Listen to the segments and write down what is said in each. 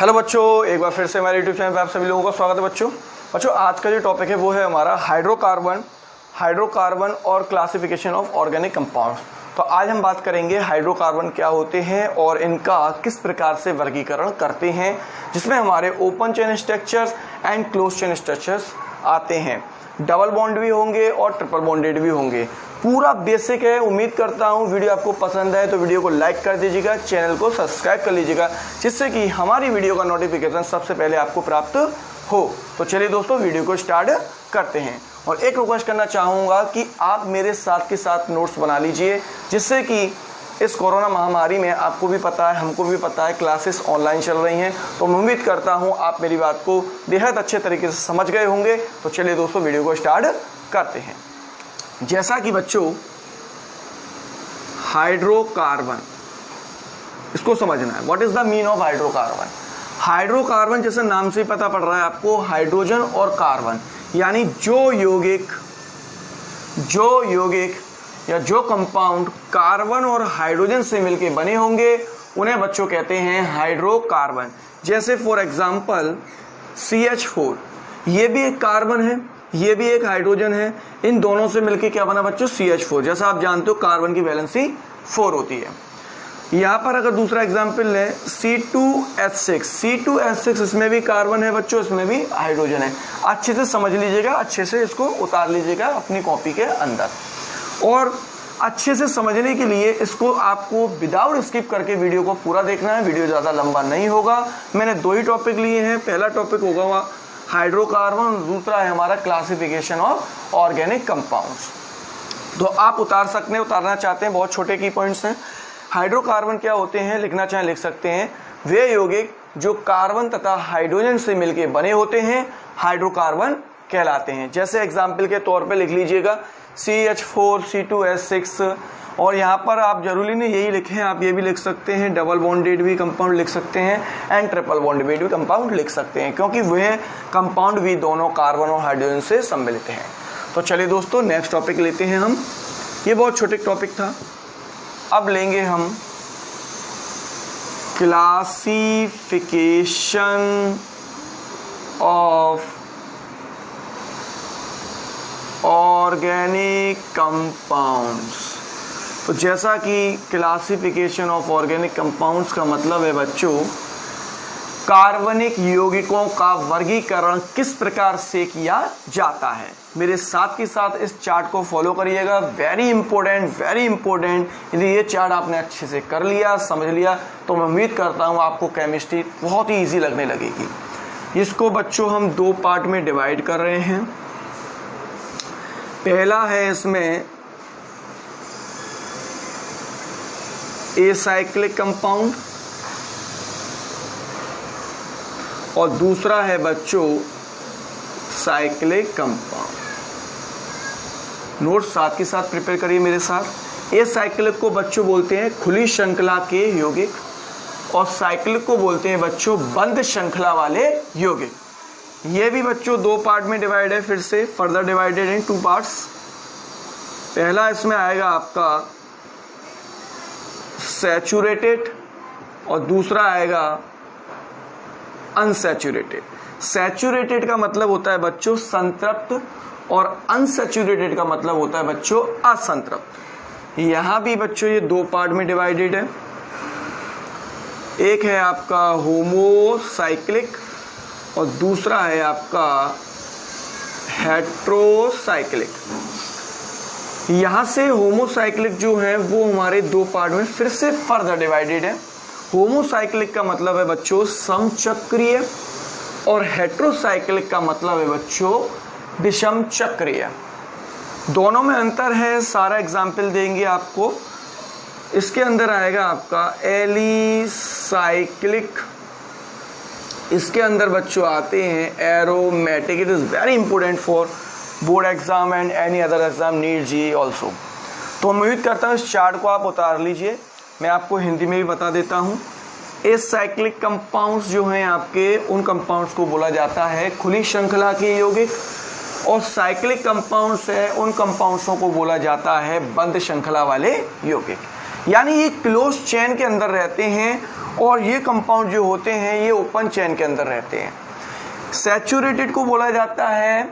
Hello बच्चों, एक बार फिर से हमारे यूट्यूब चैनल पर आप सभी लोगों का स्वागत है। बच्चों आज का जो टॉपिक है वो है हमारा हाइड्रोकार्बन और क्लासिफिकेशन ऑफ ऑर्गेनिक कंपाउंड। तो आज हम बात करेंगे हाइड्रोकार्बन क्या होते हैं और इनका किस प्रकार से वर्गीकरण करते हैं, जिसमें हमारे open chain structures and close chain structures आते हैं। डबल बॉन्ड भी होंगे और ट्रिपल बॉन्डेड भी होंगे। पूरा बेसिक है। उम्मीद करता हूँ वीडियो आपको पसंद है तो वीडियो को लाइक कर दीजिएगा, चैनल को सब्सक्राइब कर लीजिएगा, जिससे कि हमारी वीडियो का नोटिफिकेशन सबसे पहले आपको प्राप्त हो। तो चलिए दोस्तों वीडियो को स्टार्ट करते हैं। और एक रिक्वेस्ट करना चाहूँगा कि आप मेरे साथ के साथ नोट्स बना लीजिए, जिससे कि इस कोरोना महामारी में आपको भी पता है, हमको भी पता है, क्लासेस ऑनलाइन चल रही हैं। तो मैं उम्मीद करता हूं आप मेरी बात को बेहद अच्छे तरीके से समझ गए होंगे। तो चलिए दोस्तों वीडियो को स्टार्ट करते हैं। जैसा कि बच्चों हाइड्रोकार्बन, इसको समझना है। What is the mean of hydrocarbon? Hydrocarbon जैसे नाम से पता पड़ रहा है आपको, हाइड्रोजन और कार्बन, यानी जो यौगिक या जो कंपाउंड कार्बन और हाइड्रोजन से मिलके बने होंगे उन्हें बच्चों कहते हैं हाइड्रोकार्बन। जैसे फॉर एग्जांपल CH4, ये भी एक कार्बन है, ये भी एक हाइड्रोजन है। इन दोनों से मिलके क्या बना बच्चों? CH4। जैसा आप जानते हो कार्बन की वैलेंसी 4 होती है। यहाँ पर अगर दूसरा एग्जाम्पल लें C2H6, इसमें भी कार्बन है बच्चों, इसमें भी हाइड्रोजन है। अच्छे से समझ लीजिएगा, अच्छे से इसको उतार लीजिएगा अपनी कॉपी के अंदर। और अच्छे से समझने के लिए इसको आपको विदाउट स्किप करके वीडियो को पूरा देखना है। वीडियो ज़्यादा लंबा नहीं होगा। मैंने 2 ही टॉपिक लिए हैं। पहला टॉपिक होगा हाइड्रोकार्बन, दूसरा है हमारा क्लासिफिकेशन ऑफ ऑर्गेनिक कंपाउंड्स। तो आप उतारना चाहते हैं, बहुत छोटे की पॉइंट्स हैं। हाइड्रोकार्बन क्या होते हैं, लिखना चाहें लिख सकते हैं। वे यौगिक जो कार्बन तथा हाइड्रोजन से मिलकर बने होते हैं हाइड्रोकार्बन कहलाते हैं। जैसे एग्जाम्पल के तौर पे लिख लीजिएगा CH4, C2H6। और यहाँ पर आप जरूरी नहीं यही लिखें, आप ये भी लिख सकते हैं, डबल बॉन्डेड भी कंपाउंड लिख सकते हैं एंड ट्रिपल बॉन्डेड भी कंपाउंड लिख सकते हैं, क्योंकि वह कंपाउंड भी दोनों कार्बन और हाइड्रोजन से सम्मिलित हैं। तो चलिए दोस्तों नेक्स्ट टॉपिक लेते हैं हम। ये बहुत छोटे टॉपिक था। अब लेंगे हम क्लासिफिकेशन ऑफ ऑर्गेनिक कंपाउंड्स। तो जैसा कि क्लासिफिकेशन ऑफ ऑर्गेनिक कंपाउंड्स का मतलब है बच्चों, कार्बनिक यौगिकों का वर्गीकरण किस प्रकार से किया जाता है। मेरे साथ के साथ इस चार्ट को फॉलो करिएगा। Very important. यदि ये चार्ट आपने अच्छे से कर लिया, समझ लिया, तो मैं उम्मीद करता हूँ आपको केमिस्ट्री बहुत ही ईजी लगने लगेगी। इसको बच्चों हम 2 पार्ट में डिवाइड कर रहे हैं। पहला है इसमें एसाइक्लिक कंपाउंड और दूसरा है बच्चों साइक्लिक कंपाउंड। नोट्स साथ के साथ प्रिपेयर करिए मेरे साथ। एसाइक्लिक को बच्चों बोलते हैं खुली श्रृंखला के यौगिक और साइक्लिक को बोलते हैं बच्चों बंद श्रृंखला वाले यौगिक। ये भी बच्चों 2 पार्ट में डिवाइड है, फिर से फर्दर डिवाइडेड इन 2 पार्ट्स। पहला इसमें आएगा आपका सैचुरेटेड और दूसरा आएगा अनसैचुरेटेड। सैचुरेटेड का मतलब होता है बच्चों संतृप्त और अनसैचुरेटेड का मतलब होता है बच्चों असंतृप्त। यहां भी बच्चों ये 2 पार्ट में डिवाइडेड है। एक है आपका होमोसाइक्लिक और दूसरा है आपका हेट्रोसाइक्लिक। यहां से होमोसाइक्लिक जो है वो हमारे 2 पार्ट में फिर से फर्दर डिवाइडेड है। होमोसाइक्लिक का मतलब है बच्चों समचक्रीय और हेट्रोसाइक्लिक का मतलब है बच्चों विषम चक्रीय। दोनों में अंतर है, सारा एग्जाम्पल देंगे आपको। इसके अंदर आएगा आपका एलिसाइक्लिक। इसके अंदर बच्चों आते हैं aromatic. It is very important for board exam and any other exam NEET JEE also. तो मैं उम्मीद करता हूँ इस चार्ट को आप उतार लीजिए। मैं आपको हिंदी में भी बता देता हूँ। एसाइक्लिक कंपाउंड्स जो हैं आपके, उन कंपाउंड्स को बोला जाता है खुली श्रृंखला के यौगिक और साइक्लिक कंपाउंड्स है उन कंपाउंड्सों को बोला जाता है बंद श्रृंखला वाले यौगिक। यानी ये क्लोज चेन के अंदर रहते हैं और ये कंपाउंड जो होते हैं ये ओपन चेन के अंदर रहते हैं। सैचुरेटेड को बोला जाता है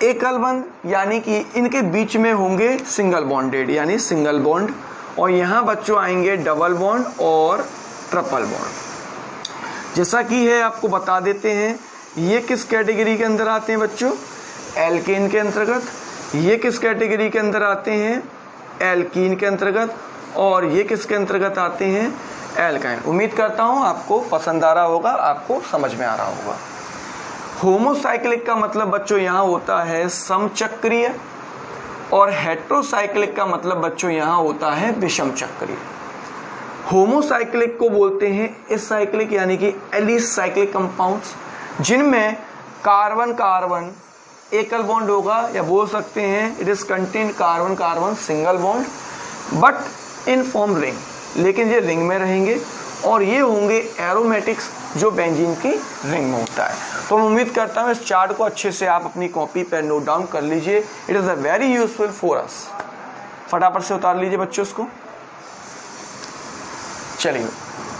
एकल बंध, यानी कि इनके बीच में होंगे सिंगल बॉन्डेड यानी सिंगल बॉन्ड, और यहाँ बच्चों आएंगे डबल बॉन्ड और ट्रिपल बॉन्ड। जैसा कि है आपको बता देते हैं ये किस कैटेगरी के अंदर आते हैं बच्चों, एल्केन के अंतर्गत। ये किस कैटेगरी के अंदर आते हैं, एल्कीन के अंतर्गत। और ये किसके अंतर्गत आते हैं, एल्काइन। उम्मीद करता हूँ आपको पसंद आ रहा होगा, आपको समझ में आ रहा होगा। होमोसाइक्लिक का मतलब बच्चों यहाँ होता है समचक्रीय, और हेट्रोसाइक्लिक का मतलब बच्चों यहाँ होता है विषम चक्रीय। होमोसाइक्लिक को बोलते हैं एसाइक्लिक यानी कि एलिसाइक्लिक कंपाउंड्स, जिनमें कार्बन कार्बन एकल बॉन्ड होगा, या बोल सकते हैं it is contain carbon carbon single bond but in form ring, लेकिन ये रिंग में रहेंगे, और ये होंगे एरोमेटिक्स जो बेंजीन की रिंग में होता है। तो मैं उम्मीद करता हूँ इस चार्ट को अच्छे से आप अपनी कॉपी पर नोट डाउन कर लीजिए। It is a very useful for us. फटाफट से उतार लीजिए बच्चों इसको। चलिए,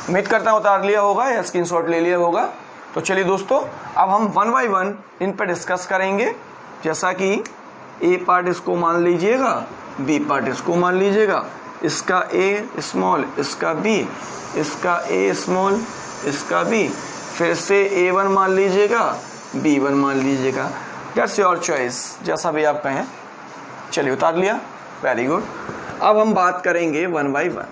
उम्मीद करता हूँ उतार लिया होगा या स्क्रीनशॉट ले लिया होगा। तो चलिए दोस्तों, अब हम वन बाय वन इन पर डिस्कस करेंगे। जैसा कि ए पार्ट इसको मान लीजिएगा, बी पार्ट इसको मान लीजिएगा, इसका ए स्मॉल, इसका बी, इसका ए स्मॉल, इसका बी, फिर से A1 मान लीजिएगा, B1 मान लीजिएगा। दैट्स योर चॉइस, जैसा भी आप कहें। चलिए, उतार लिया, वेरी गुड। अब हम बात करेंगे वन बाय वन।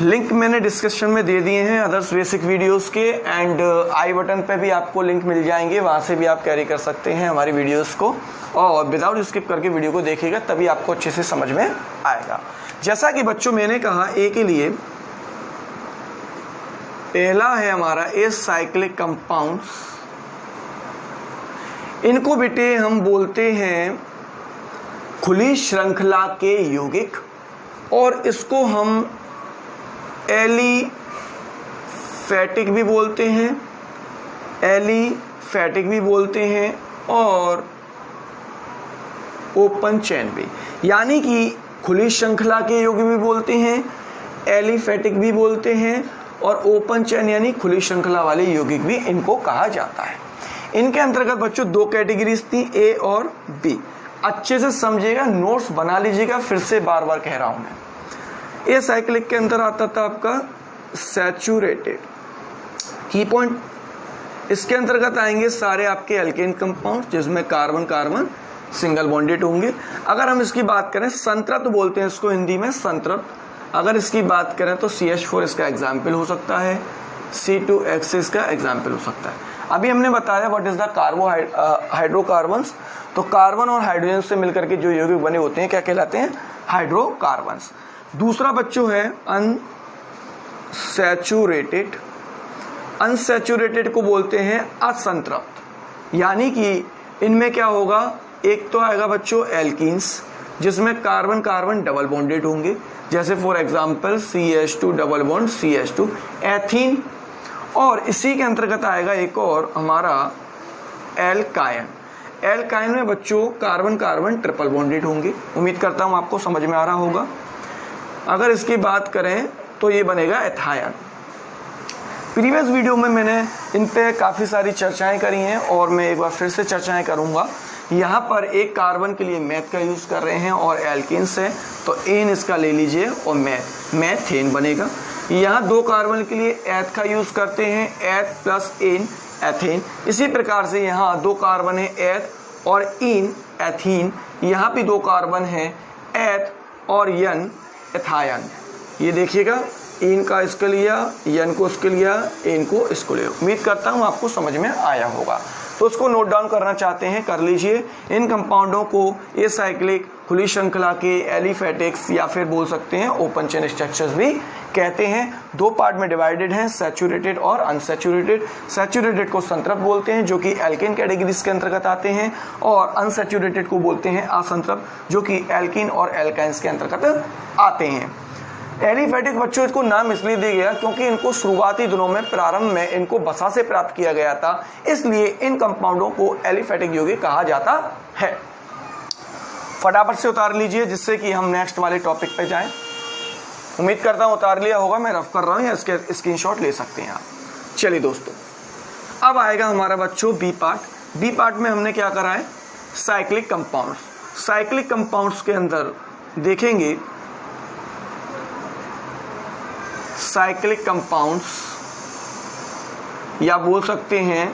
लिंक मैंने डिस्क्रिप्शन में दे दिए हैं अदर्स बेसिक वीडियोस के, एंड आई बटन पे भी आपको लिंक मिल जाएंगे, वहाँ से भी आप कैरी कर सकते हैं हमारी वीडियोस को, और विदाउट स्किप करके वीडियो को देखिएगा, तभी आपको अच्छे से समझ में आएगा। जैसा कि बच्चों मैंने कहा, ए के लिए पहला है हमारा एसाइक्लिक कंपाउंड्स। इनको बेटे हम बोलते हैं खुली श्रृंखला के यौगिक, और इसको हम एलिफैटिक भी बोलते हैं, एलिफैटिक भी बोलते हैं, और ओपन चेन भी, यानी कि खुली श्रृंखला के यौगिक भी बोलते हैं, एलिफैटिक भी बोलते हैं, और ओपन चेन यानी खुली श्रृंखला वाले यौगिक भी इनको कहा जाता है। इनके अंतर्गत बच्चों दो कैटेगरीज थी, ए और बी। अच्छे से समझिएगा, नोट्स बना लीजिएगा, फिर से बार बार कह रहा हूं मैं। ए साइक्लिक के अंदर आता था आपका सैचुरेटेड की पॉइंट। इसके अंतर्गत आएंगे सारे आपके एल्केन कंपाउंड जिसमें कार्बन कार्बन सिंगल बॉन्डेड होंगे। अगर हम इसकी बात करें, संतृप्त बोलते हैं इसको हिंदी में, संतृप्त। अगर इसकी बात करें तो CH4 इसका एग्जाम्पल हो सकता है, C2H इसका एग्जाम्पल हो सकता है। अभी हमने बताया व्हाट इज द हाइड्रोकार्बन्स। तो कार्बन और हाइड्रोजन से मिलकर के जो यौगिक बने होते हैं क्या कहलाते हैं, हाइड्रोकार्बन्स। दूसरा बच्चों है अनसैचुरेटेड। अनसैचुरेटेड को बोलते हैं असंतृप्त, यानी कि इनमें क्या होगा, एक तो आएगा बच्चों एल्कीन्स जिसमें कार्बन कार्बन डबल बॉन्डेड होंगे, जैसे for example CH2 double bond CH2, ethene. और इसी के अंतर्गत आएगा एक और हमारा एल्काइन। एल्काइन में बच्चों कार्बन कार्बन ट्रिपल बॉन्डेड होंगे। उम्मीद करता हूँ आपको समझ में आ रहा होगा। अगर इसकी बात करें तो ये बनेगा एथायन। प्रीवियस वीडियो में मैंने इन पे काफ़ी सारी चर्चाएं करी हैं, और मैं एक बार फिर से चर्चाएं करूंगा। यहाँ पर एक कार्बन के लिए मैथ का यूज़ कर रहे हैं और एल्केन्स है, तो एन इसका ले लीजिए और मैथेन बनेगा। यहाँ दो कार्बन के लिए एथ का यूज़ करते हैं, एथ प्लस एन एथेन। इसी प्रकार से यहाँ दो कार्बन है एथ और इन एथीन, यहाँ भी दो कार्बन है एथ और यन एथायन। ये देखिएगा, इन का इसके लिया, यन को इसके लिया, एन को इसको लिया। उम्मीद करता हूँ आपको समझ में आया होगा। तो उसको नोट डाउन करना चाहते हैं कर लीजिए। इन कंपाउंडों को एसाइक्लिक, खुली श्रृंखला के, एलिफैटिक्स, या फिर बोल सकते हैं ओपन चेन स्ट्रक्चर्स भी कहते हैं। दो पार्ट में डिवाइडेड हैं, सैचुरेटेड और अनसैचुरेटेड। सैचुरेटेड को संतृप्त बोलते हैं जो कि एल्केन कैटेगरीज के अंतर्गत आते हैं, और अनसैचुरेटेड को बोलते हैं असंतृप्त जो कि एल्कीन और एल्काइंस के अंतर्गत आते हैं। एलिफैटिक बच्चों इसको नाम इसलिए दिया गया क्योंकि इनको शुरुआती दिनों में प्रारंभ में इनको वसा से प्राप्त किया गया था, इसलिए इन कंपाउंडों को एलिफैटिक यौगिक कहा जाता है। फटाफट से उतार लीजिए जिससे कि हम नेक्स्ट वाले टॉपिक पे जाएं। उम्मीद करता हूँ उतार लिया होगा, मैं रफ कर रहा हूँ या इसके स्क्रीनशॉट ले सकते हैं आप। चलिए दोस्तों, अब आएगा हमारा बच्चों बी पार्ट। बी पार्ट में हमने क्या करा है, साइक्लिक कंपाउंड्स। साइक्लिक कंपाउंड्स के अंदर देखेंगे साइक्लिक कंपाउंड्स, या बोल सकते हैं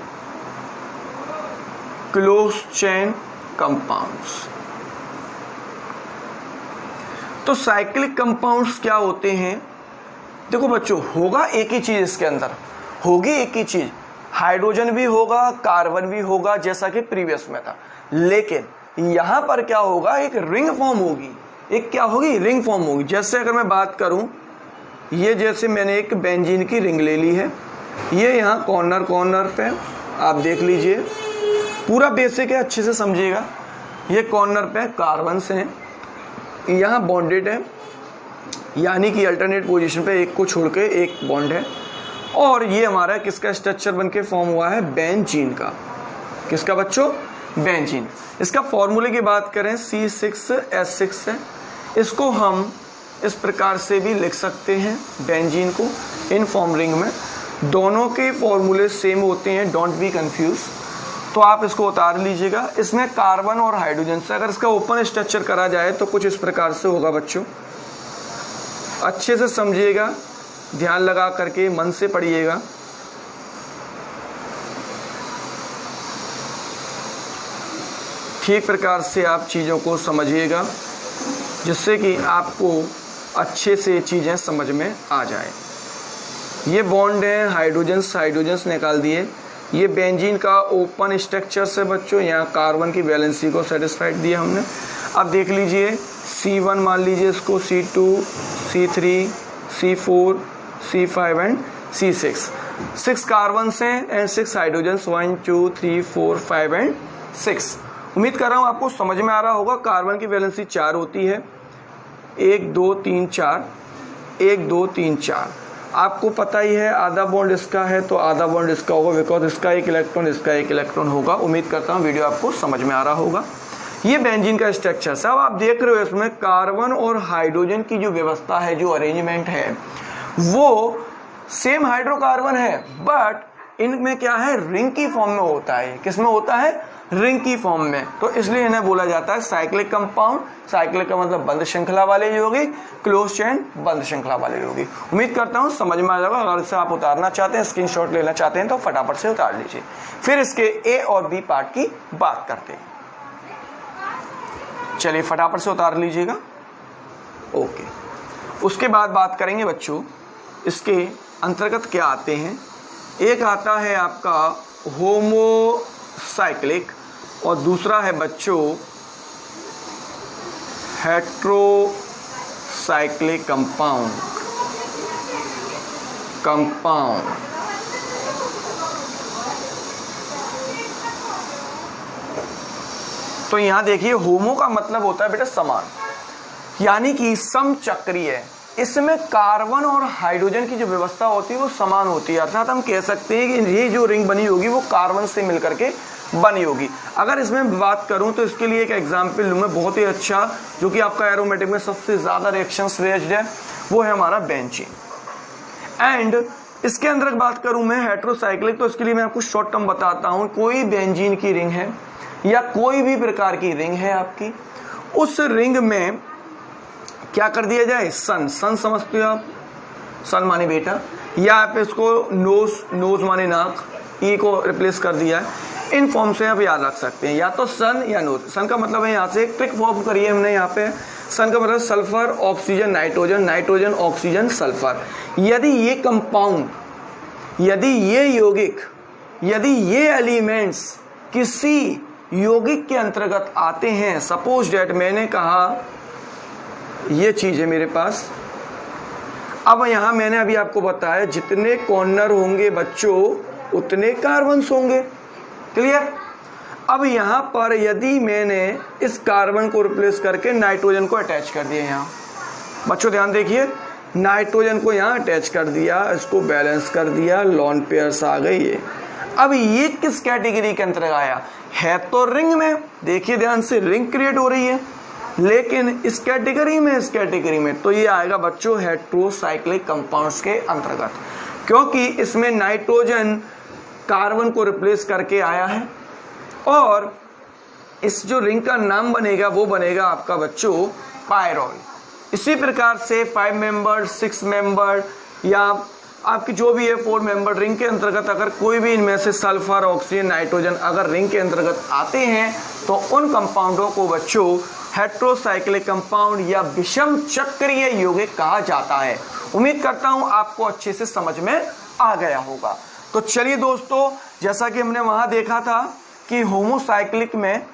क्लोज चेन कंपाउंड्स। तो साइक्लिक कंपाउंड्स क्या होते हैं, देखो बच्चों, होगा एक ही चीज इसके अंदर, होगी एक ही चीज, हाइड्रोजन भी होगा, कार्बन भी होगा, जैसा कि प्रीवियस में था। लेकिन यहां पर क्या होगा, एक रिंग फॉर्म होगी। एक क्या होगी, रिंग फॉर्म होगी। जैसे अगर मैं बात करूं, ये जैसे मैंने एक बेंजीन की रिंग ले ली है, ये यहाँ कॉर्नर कॉर्नर पे आप देख लीजिए, पूरा बेसिक है, अच्छे से समझिएगा। ये कॉर्नर पे कार्बन से हैं, यहाँ बॉन्डेड है, यानी कि अल्टरनेट पोजीशन पे एक को छोड़ के एक बॉन्ड है। और ये हमारा किसका स्ट्रक्चर बनके फॉर्म हुआ है, बेंजीन का। किसका बच्चों, बेंजीन। इसका फॉर्मूले की बात करें C6H6 है। इसको हम इस प्रकार से भी लिख सकते हैं, बेंजीन को इन फॉर्म रिंग में। दोनों के फॉर्मूले सेम होते हैं, डोंट बी कंफ्यूज। तो आप इसको उतार लीजिएगा। इसमें कार्बन और हाइड्रोजन से अगर इसका ओपन स्ट्रक्चर करा जाए तो कुछ इस प्रकार से होगा बच्चों। अच्छे से समझिएगा, ध्यान लगा करके मन से पढ़िएगा। ठीक प्रकार से आप चीज़ों को समझिएगा, जिससे कि आपको अच्छे से चीज़ें समझ में आ जाए। ये बॉन्ड है, हाइड्रोजन्स निकाल दिए। ये बेंजीन का ओपन स्ट्रक्चर से बच्चों, यहाँ कार्बन की वैलेंसी को सेटिस्फाइड दिया हमने। अब देख लीजिए C1 मान लीजिए इसको, C2, C3, C4, C5 and C6। 6 carbon से एंड 6 हाइड्रोजन्स, 1 2 3 4 5 एंड 6। उम्मीद कर रहा हूँ आपको समझ में आ रहा होगा। कार्बन की वैलेंसी 4 होती है, 1 2 3 4, 1 2 3 4। आपको पता ही है आधा बॉन्ड इसका है तो आधा बॉन्ड इसका होगा, बिकॉज इसका एक इलेक्ट्रॉन इसका एक इलेक्ट्रॉन होगा। उम्मीद करता हूँ वीडियो आपको समझ में आ रहा होगा। ये बेंजीन का स्ट्रक्चर है। अब आप देख रहे हो इसमें कार्बन और हाइड्रोजन की जो व्यवस्था है, जो अरेंजमेंट है, वो सेम हाइड्रोकार्बन है, बट इनमें क्या है, रिंग की फॉर्म में होता है। किसमें होता है, रिंग की फॉर्म में। तो इसलिए इन्हें बोला जाता है साइक्लिक कंपाउंड। साइक्लिक का मतलब बंद श्रृंखला वाले योगी, क्लोज चेन बंद श्रृंखला वाले योगी। उम्मीद करता हूं समझ में आ जाएगा। अगर इसे आप उतारना चाहते हैं, स्क्रीनशॉट लेना चाहते हैं, तो फटाफट से उतार लीजिए। फिर इसके ए और बी पार्ट की बात करते हैं। चलिए फटाफट से उतार लीजिएगा। ओके, उसके बाद बात करेंगे बच्चों इसके अंतर्गत क्या आते हैं। एक आता है आपका होमोसाइक्लिक और दूसरा है बच्चों हेट्रोसाइक्लिक कंपाउंड। तो यहां देखिए, होमो का मतलब होता है बेटा समान, यानी कि समचक्रीय। इसमें कार्बन और हाइड्रोजन की जो व्यवस्था होती है वो समान होती है। अर्थात हम कह सकते हैं कि ये जो रिंग बनी होगी वो कार्बन से मिलकर के बनी होगी। अगर इसमें बात करूं तो इसके लिए एक एग्जाम्पल लूंगा बहुत ही अच्छा, जो कि आपका एरोमेटिक में सबसे ज्यादा रिएक्शंस रेज्ड है, वो है हमारा बेंजीन। एंड इसके अंदर बात करूं मैं हेट्रोसाइक्लिक, तो इसके लिए मैं आपको शॉर्ट टर्म बताता हूं। कोई बेंजीन की रिंग है या कोई भी प्रकार की रिंग है आपकी, उस रिंग में क्या कर दिया जाए, सन समझते हो आप, सन माने बेटा, या आप इसको नोज माने नाक, ई को रिप्लेस कर दिया है। इन फॉर्म से आप याद रख सकते हैं, या तो सन या नोज। सन का मतलब है, यहाँ से एक ट्रिक फॉर्म करिए हमने यहाँ पे, सन का मतलब sulphur oxygen nitrogen, nitrogen oxygen sulphur. यदि ये कंपाउंड, यदि ये यौगिक, यदि ये एलिमेंट्स किसी यौगिक के अंतर्गत आते हैं, सपोज डेट मैंने कहा ये चीज है मेरे पास, अब यहां मैंने अभी आपको बताया जितने कॉर्नर होंगे बच्चों उतने कार्बन्स होंगे, क्लियर। अब यहां पर यदि मैंने इस कार्बन को रिप्लेस करके नाइट्रोजन को अटैच कर दिया, यहां बच्चों ध्यान देखिए, नाइट्रोजन को यहां अटैच कर दिया, इसको बैलेंस कर दिया, लॉन पेयर्स आ गई है। अब ये किस कैटेगरी के अंतर्गत आया है, तो रिंग में। देखिए ध्यान से, रिंग क्रिएट हो रही है, लेकिन इस कैटेगरी में तो ये आएगा बच्चों हेटेरोसाइक्लिक कंपाउंड्स के अंतर्गत, क्योंकि इसमें नाइट्रोजन कार्बन को रिप्लेस करके आया है और इस जो रिंग का नाम बनेगा वो बनेगा आपका बच्चों पायरोल। इसी प्रकार से 5 मेंबर, 6 मेंबर या आपकी जो भी है 4 मेंबर रिंग के अंतर्गत अगर कोई भी इनमें से सल्फर, ऑक्सीजन, नाइट्रोजन अगर रिंग के अंतर्गत आते हैं तो उन कंपाउंडों को बच्चों हेटेरोसाइक्लिक कंपाउंड या विषम चक्रीय यौगिक कहा जाता है। उम्मीद करता हूं आपको अच्छे से समझ में आ गया होगा। तो चलिए दोस्तों, जैसा कि हमने वहां देखा था कि होमोसाइक्लिक में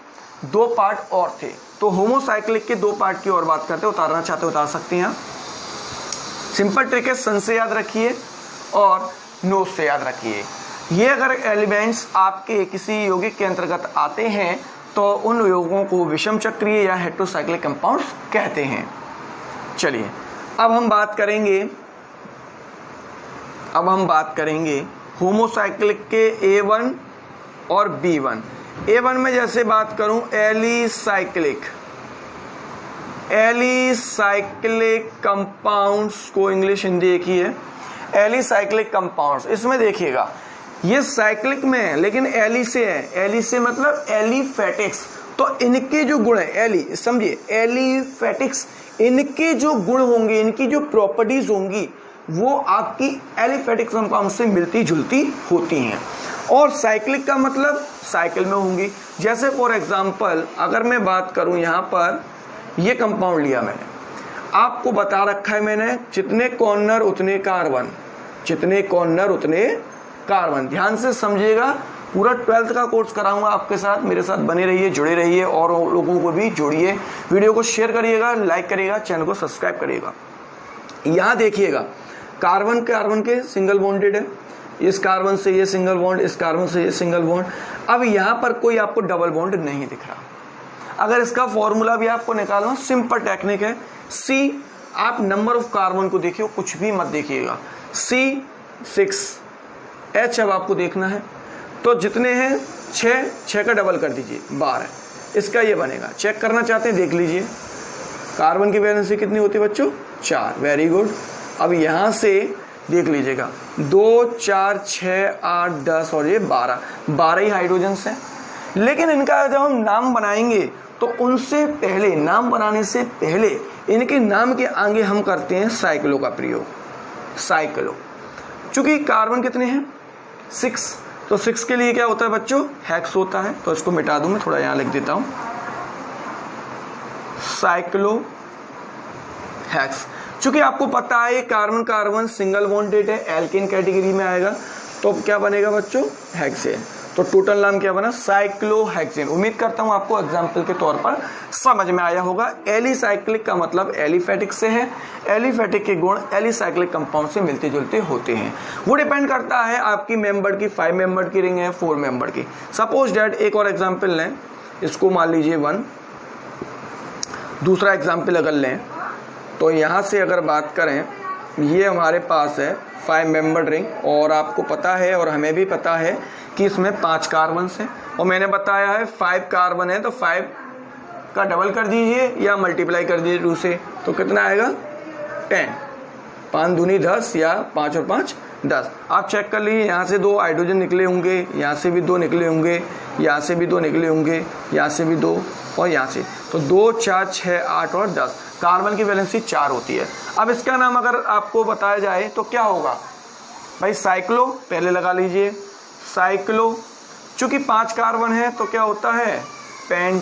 2 पार्ट और थे, तो होमोसाइक्लिक के 2 पार्ट की और बात करते हैं। उतारना चाहते उतार सकते हैं। सिंपल ट्रिक है, सन से याद रखिए और नोज से याद रखिए। ये अगर एलिमेंट्स आपके किसी यौगिक के अंतर्गत आते हैं तो उन यौगिकों को विषम चक्रीय या हेटेरोसाइक्लिक कंपाउंड्स कहते हैं। चलिए अब हम बात करेंगे होमोसाइक्लिक के A1 और B1। A1 में जैसे बात करूं एलिसाइक्लिक कंपाउंड्स को इंग्लिश हिंदी एक ही है, एलिसाइक्लिक कंपाउंड्स। इसमें देखिएगा ये साइक्लिक में है लेकिन एली से है, एली से मतलब एलिफेटिक्स। तो इनके जो गुण है, एली समझिए, एलिफेटिक्स, इनके जो गुण होंगे, इनकी जो प्रॉपर्टीज होंगी वो आपकी एलिफेटिक कंपाउंड से मिलती जुलती होती हैं। और साइक्लिक का मतलब साइकिल में होंगी। जैसे फॉर एग्जांपल अगर मैं बात करूं, यहाँ पर ये कंपाउंड लिया मैंने, आपको बता रखा है मैंने जितने कॉर्नर उतने कार्बन, जितने कॉर्नर उतने कार्बन। ध्यान से समझिएगा, पूरा 12th का कोर्स कराऊंगा आपके साथ, मेरे साथ बने रहिए, जुड़े रहिए और लोगों को भी जोड़िए। वीडियो को शेयर करिएगा, लाइक करिएगा, चैनल को सब्सक्राइब करिएगा। यहाँ देखिएगा कार्बन के सिंगल बॉन्डेड है, इस कार्बन से ये सिंगल बॉन्ड, इस कार्बन से ये सिंगल बॉन्ड। अब यहाँ पर कोई आपको डबल बॉन्ड नहीं दिख रहा। अगर इसका फॉर्मूला भी आपको निकालना, सिंपल टेक्निक है, C, आप नंबर ऑफ कार्बन को देखिए, कुछ भी मत देखिएगा, C6, H अब आपको देखना है तो जितने हैं 6 का डबल कर दीजिए 12, इसका ये बनेगा। चेक करना चाहते हैं देख लीजिए, कार्बन की वैलेंसी कितनी होती है बच्चों? 4। Very good. अब यहाँ से देख लीजिएगा 2, 4, 6, 8, 10 और ये 12 ही हाइड्रोजन्स हैं। लेकिन इनका जब हम नाम बनाएंगे तो उनसे पहले, नाम बनाने से पहले इनके नाम के आगे हम करते हैं साइक्लो का प्रयोग। साइक्लो, चूंकि कार्बन कितने हैं? 6, तो 6 के लिए क्या होता है बच्चों? हेक्स होता है। तो इसको मिटा दूं, मैं थोड़ा यहाँ लिख देता हूं, साइक्लो हेक्स। चूंकि आपको पता है कार्बन सिंगल बॉन्डेड है, एल्केन कैटेगरी में आएगा, तो क्या बनेगा बच्चों? हेक्सेन। तो टोटल नाम क्या बना? साइक्लोहेक्सेन। उम्मीद करता हूं आपको एग्जाम्पल के तौर पर समझ में आया होगा। एलिसाइक्लिक का मतलब एलिफेटिक से है, एलिफेटिक के गुण एलिसाइक्लिक कंपाउंड से मिलते जुलते होते हैं। वो डिपेंड करता है आपकी मेंबर की, 5 मेंबर की रिंग है, 4 मेंबर की। सपोज डैट एक और एग्जाम्पल लें, इसको मान लीजिए 1। दूसरा एग्जाम्पल अगर लें तो यहाँ से अगर बात करें, ये हमारे पास है 5 मेंबर रिंग और आपको पता है और हमें भी पता है कि इसमें 5 कार्बन हैं और मैंने बताया है 5 कार्बन है तो 5 का डबल कर दीजिए या मल्टीप्लाई कर दीजिए 2 से, तो कितना आएगा? 10। 5 दूनी 10 या 5 और 5 10। आप चेक कर लीजिए, यहाँ से 2 हाइड्रोजन निकले होंगे, यहाँ से भी 2 निकले होंगे, यहाँ से भी 2 निकले होंगे, यहाँ से भी 2 और यहाँ से, तो 2, 4, 6, 8 और 10। कार्बन की वैलेंसी 4 होती है। अब इसका नाम अगर आपको बताया जाए तो क्या होगा भाई? साइक्लो पहले लगा लीजिए, साइक्लो। चूंकि 5 कार्बन है तो क्या होता है? पेंट,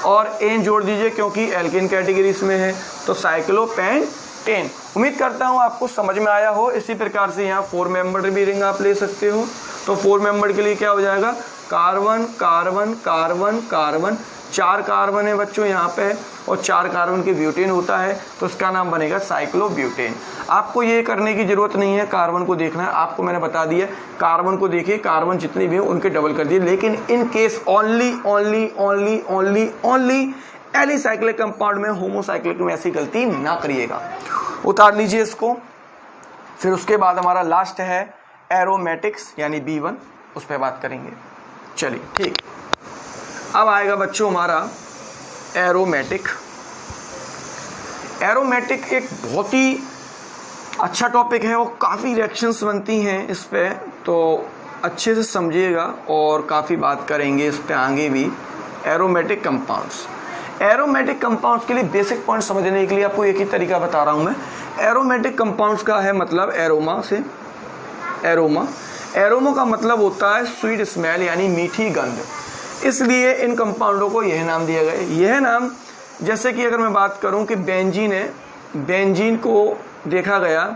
और एन जोड़ दीजिए क्योंकि एल्केन कैटेगरी इसमें है, तो साइक्लोपेंटेन। उम्मीद करता हूँ आपको समझ में आया हो। इसी प्रकार से यहाँ 4 मेंबर भी रिंग आप ले सकते हो, तो 4 मेंबर के लिए क्या हो जाएगा? Carbon carbon carbon carbon, 4 carbon है बच्चों यहाँ पे और 4 कार्बन की ब्यूटेन होता है, तो इसका नाम बनेगा साइक्लोब्यूटेन। आपको ये करने की जरूरत नहीं है, कार्बन को देखना है, आपको मैंने बता दिया। कार्बन को देखिए, कार्बन जितने भी हैं उनके डबल कर दिए, लेकिन in case only alicyclic compound में, होमोसाइक्लिक में ऐसी गलती ना करिएगा। उतार लीजिए इसको। फिर उसके बाद हमारा लास्ट है एरोमेटिक्स यानी B1, उस पर बात करेंगे। चलिए ठीक, अब आएगा बच्चों हमारा एरोमेटिक। एरोमेटिक एक बहुत ही अच्छा टॉपिक है और काफ़ी रिएक्शंस बनती हैं इस पे, तो अच्छे से समझिएगा और काफ़ी बात करेंगे इस पे आगे भी। एरोमेटिक कंपाउंड्स, एरोमेटिक कंपाउंड्स के लिए बेसिक पॉइंट समझने के लिए आपको एक ही तरीका बता रहा हूँ मैं। एरोमेटिक कंपाउंड्स का है मतलब एरोमा से, एरोमा, एरोमा का मतलब होता है स्वीट स्मेल यानी मीठी गंध, इसलिए इन कंपाउंडों को यह नाम दिया गया। यह नाम, जैसे कि अगर मैं बात करूं कि बेंजीन है, बेंजीन को देखा गया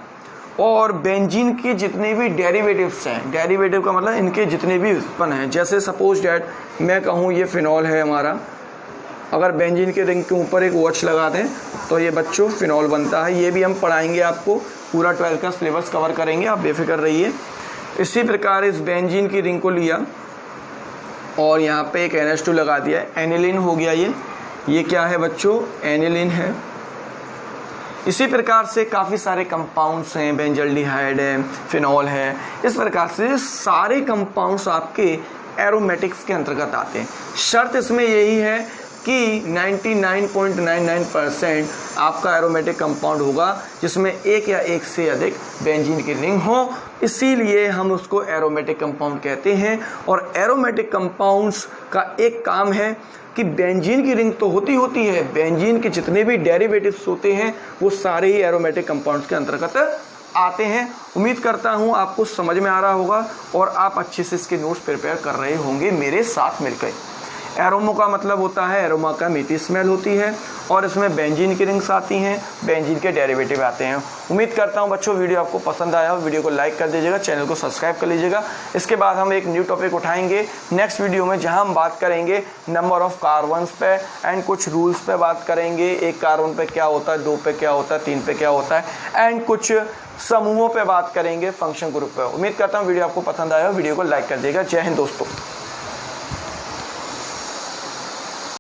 और बेंजीन के जितने भी डेरिवेटिव्स हैं, डेरिवेटिव का मतलब इनके जितने भी व्युत्पन्न हैं, जैसे सपोज डैट मैं कहूँ ये फिनॉल है हमारा, अगर बेंजीन के रिंग के ऊपर एक वॉच लगा दें तो ये बच्चों फिनॉल बनता है। ये भी हम पढ़ाएंगे, आपको पूरा 12th का सिलेबस कवर करेंगे, आप बेफिक्र रहिए। इसी प्रकार इस बेंजीन की रिंग को लिया और यहाँ पे एक NH2 लगा दिया, एनिलीन हो गया। ये क्या है बच्चों, एनिलीन है। इसी प्रकार से काफ़ी सारे कंपाउंड्स हैं, बेंजल्डिहाइड है, फिनॉल है। इस प्रकार से सारे कंपाउंड्स आपके एरोमेटिक्स के अंतर्गत आते हैं। शर्त इसमें यही है कि 99.99% आपका एरोमेटिक कंपाउंड होगा जिसमें एक या एक से अधिक बेंजीन की रिंग हो, इसीलिए हम उसको एरोमेटिक कंपाउंड कहते हैं। और एरोमेटिक कंपाउंड्स का एक काम है कि बेंजीन की रिंग तो होती है, बेंजीन के जितने भी डेरिवेटिव्स होते हैं वो सारे ही एरोमेटिक कंपाउंड्स के अंतर्गत आते हैं। उम्मीद करता हूँ आपको समझ में आ रहा होगा और आप अच्छे से इसके नोट्स प्रिपेयर कर रहे होंगे मेरे साथ मिलकर। एरोमा का मतलब होता है, एरोमा का मीठी स्मेल होती है और इसमें बेंजीन की रिंग्स आती हैं, बेंजीन के डेरिवेटिव आते हैं। उम्मीद करता हूं बच्चों वीडियो आपको पसंद आया हो, वीडियो को लाइक कर दीजिएगा, चैनल को सब्सक्राइब कर लीजिएगा। इसके बाद हम एक न्यू टॉपिक उठाएंगे नेक्स्ट वीडियो में, जहां हम बात करेंगे नंबर ऑफ कार्बन्स पे एंड कुछ रूल्स पे बात करेंगे। एक कार्बन पे क्या होता है, 2 पे क्या होता है, 3 पे क्या होता है एंड कुछ समूहों पे बात करेंगे, फंक्शन ग्रुप पे। उम्मीद करता हूँ वीडियो आपको पसंद आया हो, वीडियो को लाइक कर दीजिएगा। जय हिंद दोस्तों।